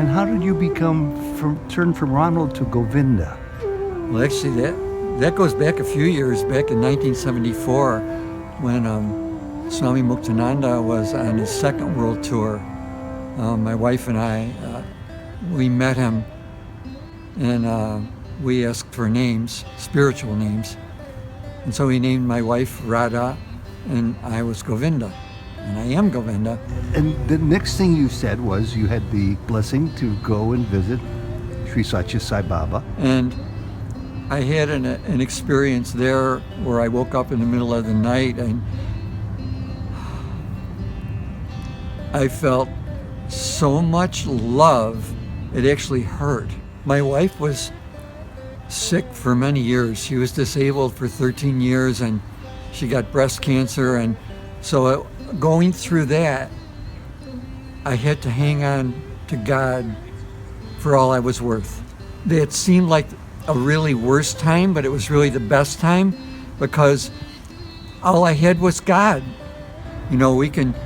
And how did you turn from Ronald to Govinda? Well, actually, that goes back a few years, back in 1974, when Swami Muktananda was on his second world tour. My wife and I, we met him, and we asked for names, spiritual names. And so he named my wife Radha, and I was Govinda, and I am Govinda. And the next thing you said was you had the blessing to go and visit Sri Satya Sai Baba. And I had an experience there where I woke up in the middle of the night and I felt so much love, it actually hurt. My wife was sick for many years. She was disabled for 13 years and she got breast cancer. And so going through that, I had to hang on to God for all I was worth. It seemed like a really worst time, but it was really the best time because all I had was God. You know, we can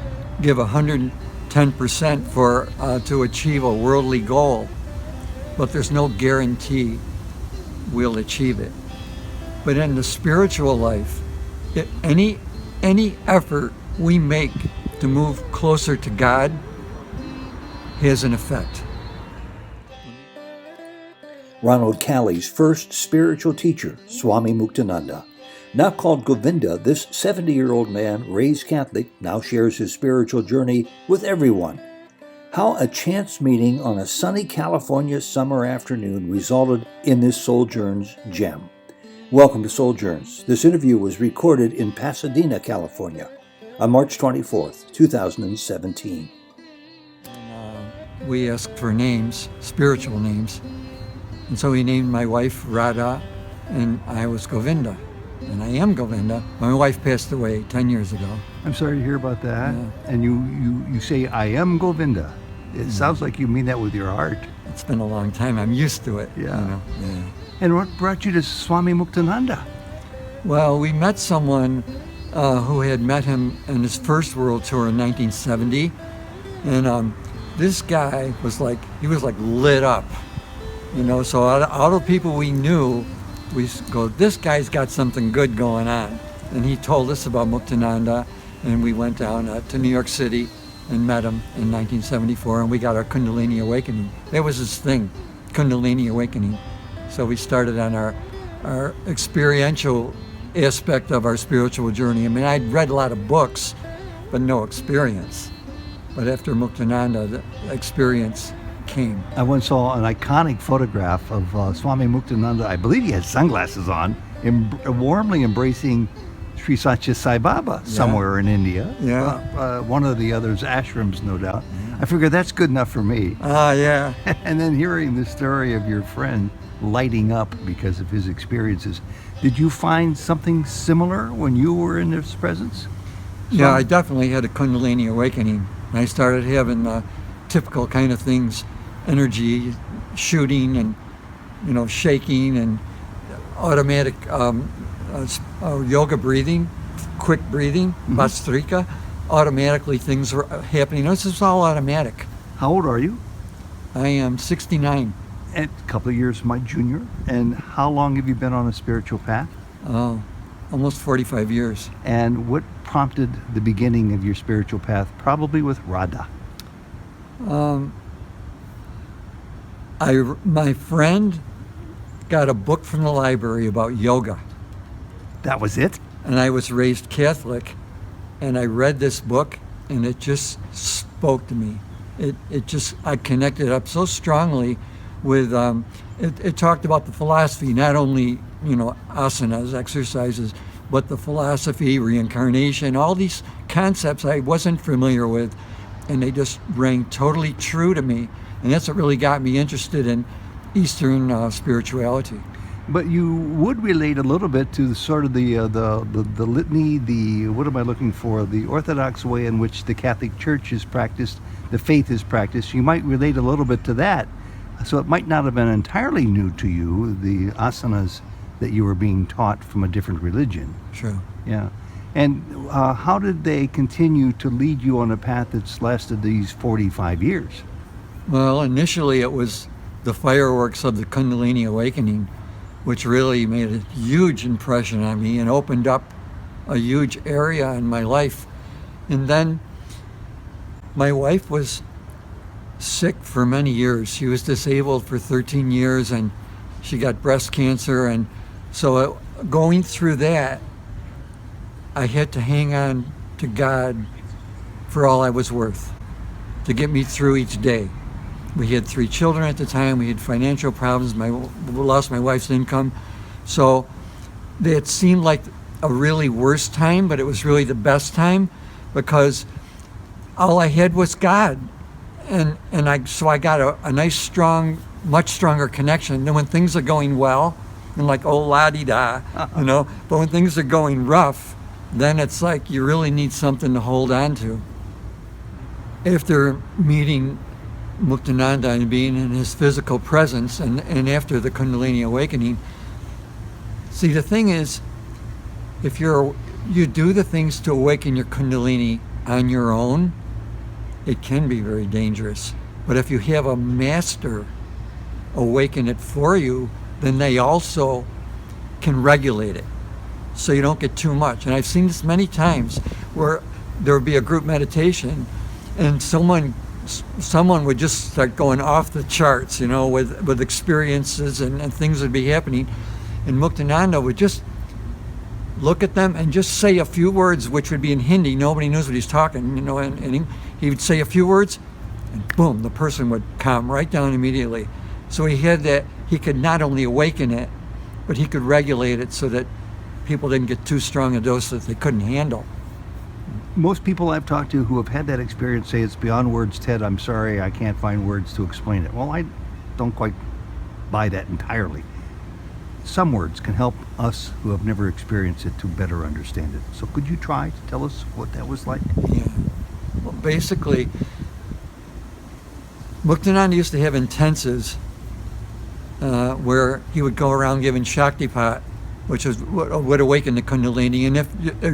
give 110% to achieve a worldly goal, but there's no guarantee we'll achieve it. But in the spiritual life, any effort we make to move closer to God has an effect. Ronald Calley's first spiritual teacher, Swami Muktananda. Now called Govinda, this 70-year-old man, raised Catholic, now shares his spiritual journey with everyone. How a chance meeting on a sunny California summer afternoon resulted in this Souljourns gem. Welcome to Souljourns. This interview was recorded in Pasadena, California, on March 24th, 2017. We asked for names, spiritual names. And so he named my wife Radha, and I was Govinda, and I am Govinda. My wife passed away 10 years ago. I'm sorry to hear about that. Yeah. And you say, I am Govinda. It sounds like you mean that with your heart. It's been a long time. I'm used to it. Yeah. You know? Yeah. And what brought you to Swami Muktananda? Well, we met someone who had met him in his first world tour in 1970, and this guy was like lit up. You know, so out of people we knew, we go, this guy's got something good going on. And he told us about Muktananda, and we went down to New York City and met him in 1974, and we got our Kundalini Awakening. That was his thing, Kundalini Awakening. So we started on our experiential aspect of our spiritual journey. I mean, I'd read a lot of books, but no experience. But after Muktananda, the experience came. I once saw an iconic photograph of Swami Muktananda. I believe he had sunglasses on, warmly embracing Sri Satya Sai Baba somewhere in India. Yeah. One of the others, ashrams, no doubt. I figured that's good enough for me. Yeah. And then hearing the story of your friend lighting up because of his experiences, did you find something similar when you were in his presence? Yeah, I definitely had a Kundalini Awakening. I started having the typical kind of things, energy, shooting and, you know, shaking and automatic yoga breathing, quick breathing, Vastrika. Automatically things were happening. This is all automatic. How old are you? I am 69. A couple of years my junior. And how long have you been on a spiritual path? Almost 45 years. And what prompted the beginning of your spiritual path, probably with Radha? My friend got a book from the library about yoga. That was it? And I was raised Catholic, and I read this book, and it just spoke to me. I connected up so strongly with, it talked about the philosophy, not only, you know, asanas, exercises, but the philosophy, reincarnation, all these concepts I wasn't familiar with, and they just rang totally true to me. And that's what really got me interested in Eastern spirituality. But you would relate a little bit to sort of the litany, what am I looking for? The Orthodox way in which the Catholic Church is practiced, the faith is practiced. You might relate a little bit to that. So it might not have been entirely new to you, the asanas that you were being taught from a different religion. Sure. Yeah. And how did they continue to lead you on a path that's lasted these 45 years? Well, initially it was the fireworks of the Kundalini awakening, which really made a huge impression on me and opened up a huge area in my life. And then my wife was sick for many years. She was disabled for 13 years and she got breast cancer. And so going through that, I had to hang on to God for all I was worth to get me through each day. We had 3 children at the time. We had financial problems. We lost my wife's income. So it seemed like a really worse time, but it was really the best time because all I had was God. And I got a nice, strong, much stronger connection than when things are going well and like, oh, la-di-da, you know. But when things are going rough, then it's like you really need something to hold on to. After meeting Muktananda and being in his physical presence and after the Kundalini awakening, see, the thing is, if you do the things to awaken your Kundalini on your own, it can be very dangerous. But if you have a master awaken it for you, then they also can regulate it so you don't get too much. And I've seen this many times where there would be a group meditation and someone would just start going off the charts, you know, with experiences and things would be happening. And Muktananda would just look at them and just say a few words, which would be in Hindi. Nobody knows what he's talking, you know, and he would say a few words and boom, the person would calm right down immediately. So he had that, he could not only awaken it, but he could regulate it so that people didn't get too strong a dose that they couldn't handle. Most people I've talked to who have had that experience say it's beyond words, Ted. I'm sorry, I can't find words to explain it. Well, I don't quite buy that entirely. Some words can help us who have never experienced it to better understand it. So could you try to tell us what that was like? Yeah. Well, basically, Muktananda used to have intensives where he would go around giving Shaktipat, which would awaken the Kundalini. And if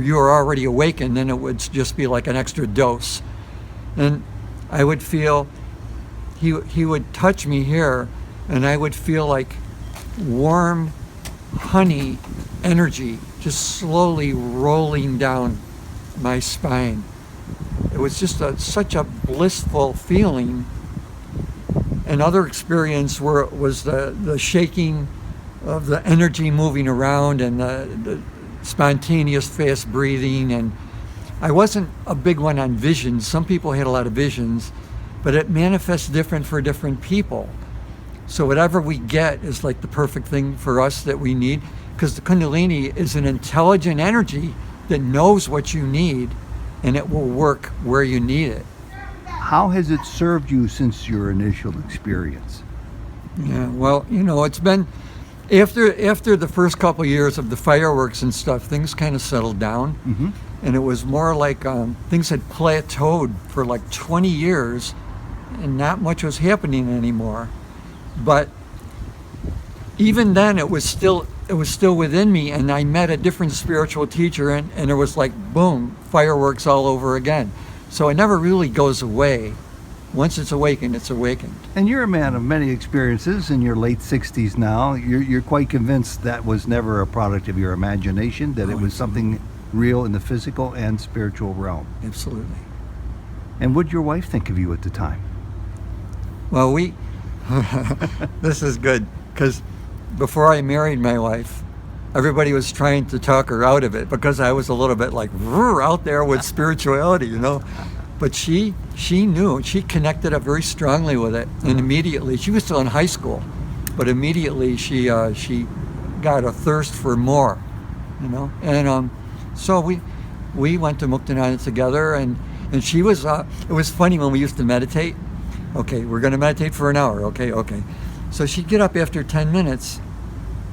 you were already awakened, then it would just be like an extra dose. And I would feel, he would touch me here, and I would feel like warm honey energy just slowly rolling down my spine. It was just such a blissful feeling. Another experience was the shaking of the energy moving around and the spontaneous fast breathing. And I wasn't a big one on visions. Some people had a lot of visions, but it manifests different for different people. So whatever we get is like the perfect thing for us that we need, because the Kundalini is an intelligent energy that knows what you need and it will work where you need it. How has it served you since your initial experience? Yeah, well, you know, it's been after the first couple of years of the fireworks and stuff, things kind of settled down. Mm-hmm. And it was more like things had plateaued for like 20 years and not much was happening anymore. But even then it was still within me, and I met a different spiritual teacher and it was like boom, fireworks all over again. So it never really goes away. Once it's awakened, it's awakened. And you're a man of many experiences in your late 60s now. You're quite convinced that was never a product of your imagination, that it was something real in the physical and spiritual realm. Absolutely. And what did your wife think of you at the time? Well, this is good, because before I married my wife, everybody was trying to talk her out of it because I was a little bit like out there with spirituality, you know. But she knew, she connected up very strongly with it, and immediately, she was still in high school, but immediately she got a thirst for more, you know. And so we went to Muktananda together, and she was, it was funny when we used to meditate. Okay, we're going to meditate for an hour, okay. So she'd get up after 10 minutes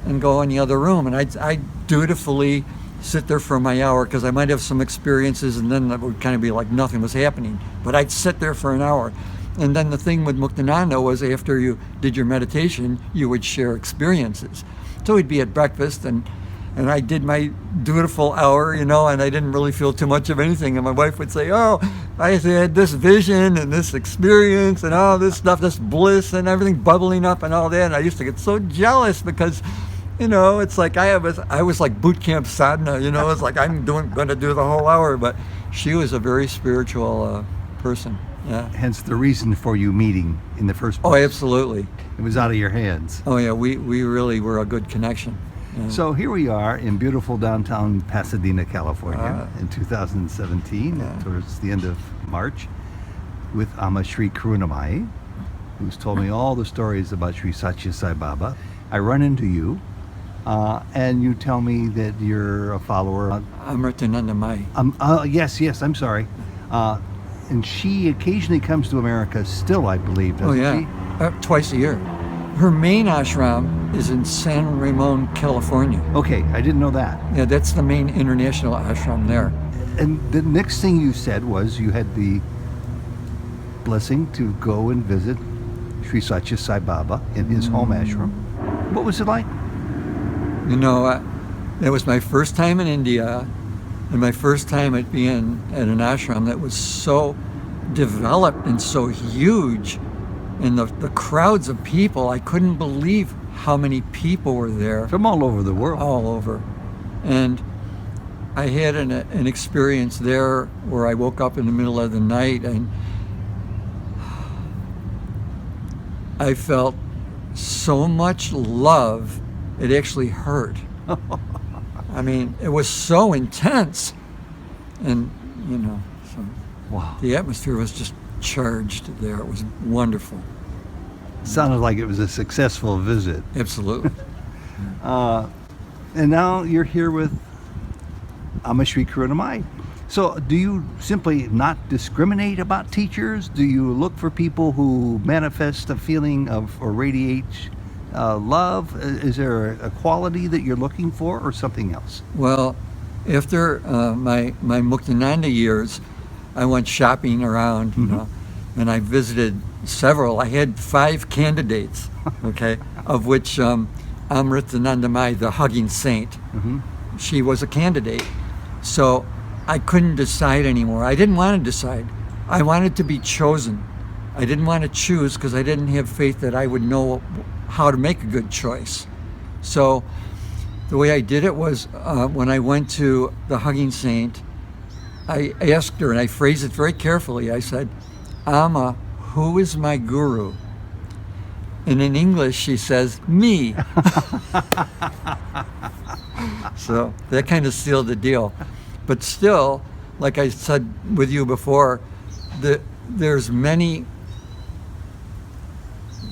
and go in the other room, and I'd dutifully sit there for my hour because I might have some experiences, and then it would kind of be like nothing was happening. But I'd sit there for an hour. And then the thing with Muktananda was after you did your meditation, you would share experiences. So we'd be at breakfast, and I did my dutiful hour, you know, and I didn't really feel too much of anything. And my wife would say, oh, I had this vision and this experience and all this stuff, this bliss and everything bubbling up and all that. And I used to get so jealous because, it's like I was like boot camp sadhana. It's like I'm going to do the whole hour. But she was a very spiritual person. Yeah. Hence the reason for you meeting in the first place. Oh, absolutely. It was out of your hands. Oh yeah, we really were a good connection. Yeah. So here we are in beautiful downtown Pasadena, California, in 2017, towards the end of March, with Amma Sri Karunamayi, who's told me all the stories about Sri Satya Sai Baba. I run into you, and you tell me that you're a follower of Amritanandamayi. Yes, I'm sorry. And she occasionally comes to America still, I believe, doesn't she? Twice a year. Her main ashram is in San Ramon, California. Okay, I didn't know that. Yeah, that's the main international ashram there. And the next thing you said was you had the blessing to go and visit Sri Satya Sai Baba in his home ashram. What was it like? That was my first time in India, and my first time at being at an ashram that was so developed and so huge. And the crowds of people, I couldn't believe how many people were there. From all over the world. All over. And I had an experience there where I woke up in the middle of the night and I felt so much love, it actually hurt. I mean, it was so intense. And, so wow. The atmosphere was just charged there. It was wonderful. Sounded like it was a successful visit. Absolutely. And now you're here with Amma Sri Karunamayi. So do you simply not discriminate about teachers? Do you look for people who manifest a feeling of or radiate love? Is there a quality that you're looking for or something else? Well, after my Muktananda years, I went shopping around, and I visited several. I had 5 candidates, of which Amritanandamayi, the hugging saint, she was a candidate. So I couldn't decide anymore. I didn't want to decide. I wanted to be chosen. I didn't want to choose because I didn't have faith that I would know how to make a good choice. So the way I did it was when I went to the hugging saint, I asked her, and I phrased it very carefully. I said, Amma, who is my guru? And in English, she says, me. So that kind of sealed the deal. But still, like I said with you before, there's many,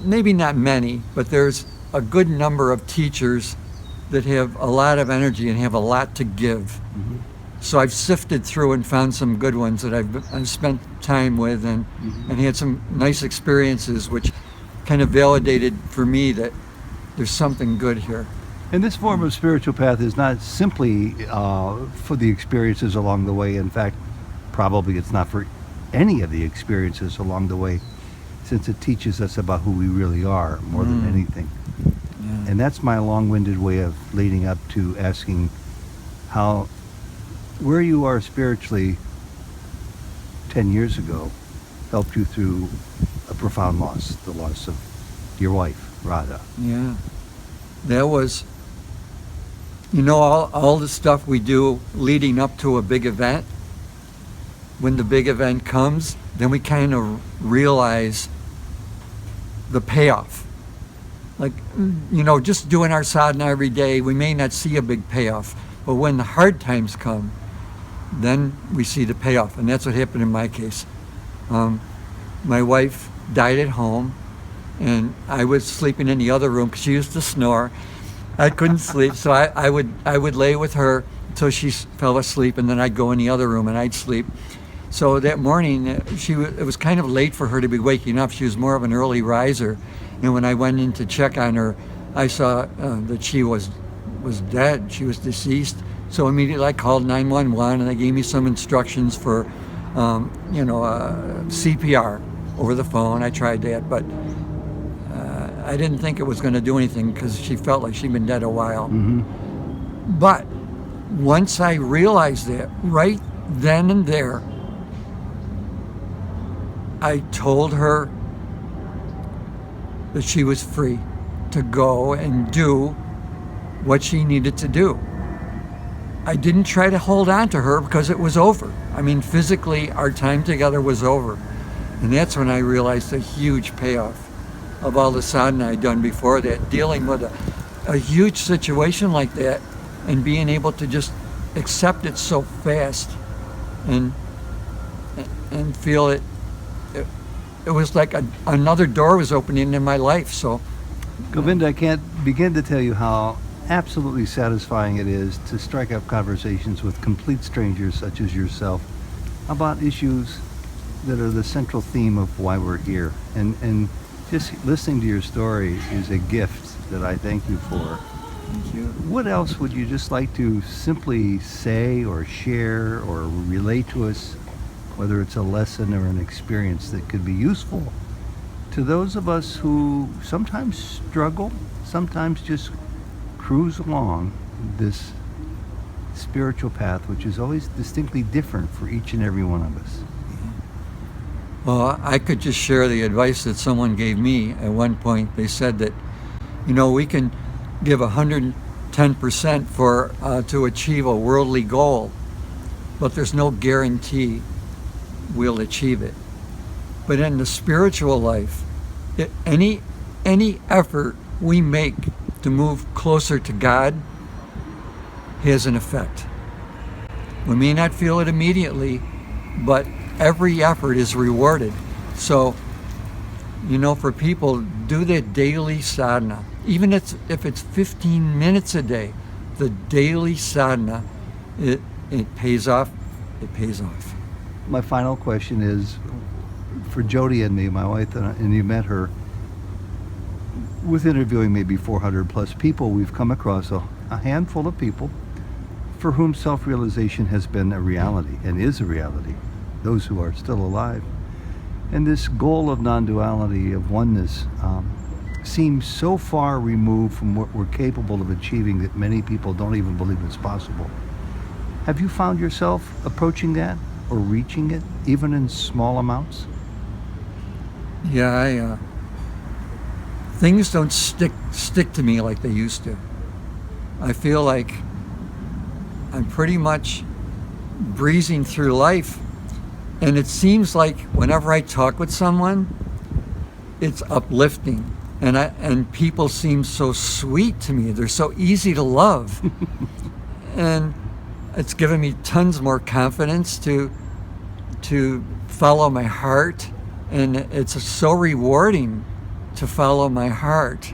maybe not many, but there's a good number of teachers that have a lot of energy and have a lot to give. So I've sifted through and found some good ones that I've spent time with and had some nice experiences, which kind of validated for me that there's something good here. And this form of spiritual path is not simply for the experiences along the way. In fact, probably it's not for any of the experiences along the way, since it teaches us about who we really are more than anything. Yeah. And that's my long-winded way of leading up to asking how, where you are spiritually 10 years ago helped you through a profound loss, the loss of your wife, Radha. Yeah. That was, all the stuff we do leading up to a big event. When the big event comes, then we kind of realize the payoff. Like, just doing our sadhana every day, we may not see a big payoff. But when the hard times come, then we see the payoff. And that's what happened in my case. My wife died at home, and I was sleeping in the other room because she used to snore. I couldn't sleep, so I would lay with her until she fell asleep, and then I'd go in the other room and I'd sleep. So that morning, it was kind of late for her to be waking up. She was more of an early riser, and when I went in to check on her, I saw that she was dead. She was deceased. So immediately I called 911, and they gave me some instructions for, CPR over the phone. I tried that, but I didn't think it was going to do anything because she felt like she'd been dead a while. But once I realized that, right then and there, I told her that she was free to go and do what she needed to do. I didn't try to hold on to her because it was over. I mean, physically, our time together was over. And that's when I realized the huge payoff of all the sadhana I'd done before that, dealing with a huge situation like that and being able to just accept it so fast and feel it. It was like another door was opening in my life. So, Govinda, I can't begin to tell you how absolutely satisfying it is to strike up conversations with complete strangers such as yourself about issues that are the central theme of why we're here. And just listening to your story is a gift that I thank you for. thank you. What else would you just like to simply say or share or relate to us, whether it's a lesson or an experience that could be useful to those of us who sometimes struggle, sometimes just cruise along this spiritual path, which is always distinctly different for each and every one of us? Well, I could just share the advice that someone gave me at one point. They said that, we can give 110% for to achieve a worldly goal, but there's no guarantee we'll achieve it. But in the spiritual life, any effort we make to move closer to God has an effect. We may not feel it immediately, but every effort is rewarded. So, for people, do their daily sadhana. Even if it's 15 minutes a day, the daily sadhana, it pays off. It pays off. My final question is, for Jody and me, my wife, and you met her, with interviewing maybe 400 plus people, we've come across a handful of people for whom self-realization has been a reality and is a reality, those who are still alive. And this goal of non-duality, of oneness, seems so far removed from what we're capable of achieving that many people don't even believe it's possible. Have you found yourself approaching that or reaching it, even in small amounts? Yeah, things don't stick to me like they used to. I feel like I'm pretty much breezing through life, and it seems like whenever I talk with someone, it's uplifting, and people seem so sweet to me. They're so easy to love, and it's given me tons more confidence to follow my heart, and it's so rewarding to follow my heart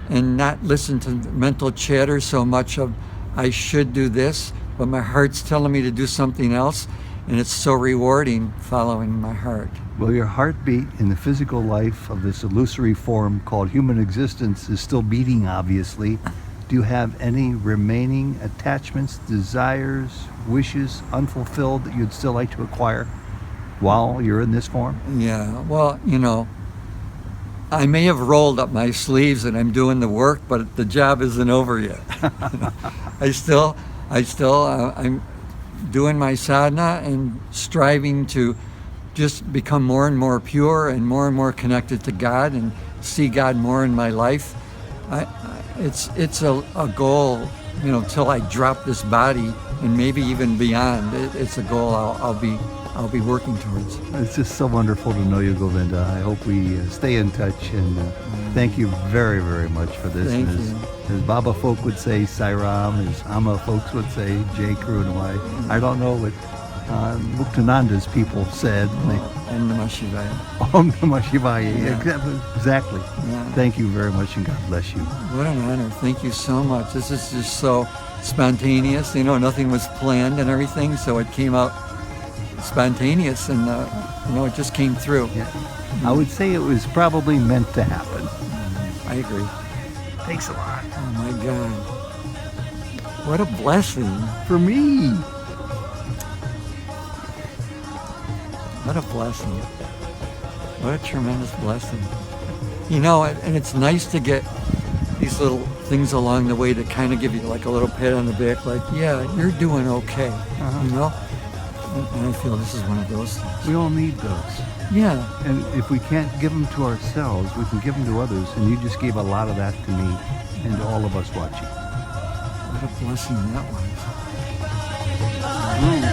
and not listen to mental chatter so much of I should do this, but my heart's telling me to do something else, and it's so rewarding following my heart. Well, your heartbeat in the physical life of this illusory form called human existence is still beating, obviously. Do you have any remaining attachments, desires, wishes, unfulfilled that you'd still like to acquire while you're in this form? Yeah, well, I may have rolled up my sleeves and I'm doing the work, but the job isn't over yet. I'm doing my sadhana and striving to just become more and more pure and more connected to God and see God more in my life. It's a goal, till I drop this body and maybe even beyond. It's a goal I'll be working towards. It's just so wonderful to know you, Govinda. I hope we stay in touch, and thank you very, very much for this. Thank and as Baba folk would say, Sai Ram, as Amma folks would say, Jai Karunamayi. I don't know what Muktananda's people said. Om Namah Shivaya. Om Namah Shivaya. Yeah. Exactly. Yeah. Thank you very much, and God bless you. What an honor. Thank you so much. This is just so spontaneous. Nothing was planned and everything, so it came out spontaneous, and it just came through. Yeah. I would say it was probably meant to happen. I agree. Thanks a lot. Oh my God. What a blessing. For me. What a blessing. What a tremendous blessing. And it's nice to get these little things along the way to kind of give you like a little pat on the back, like, yeah, you're doing okay. And I feel this is one of those things. We all need those. Yeah. And if we can't give them to ourselves, we can give them to others. And you just gave a lot of that to me and to all of us watching. What a blessing that was.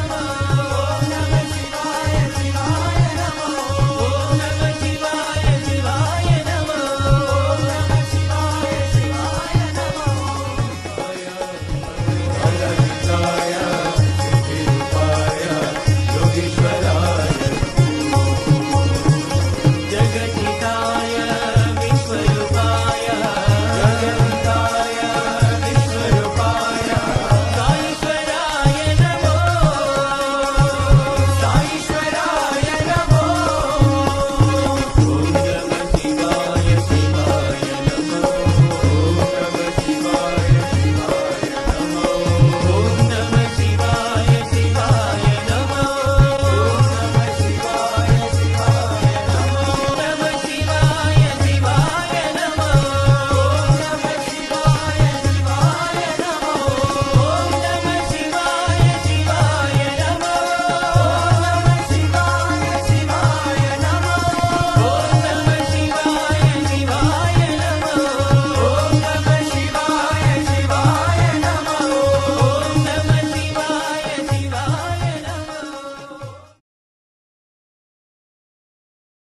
Ooh.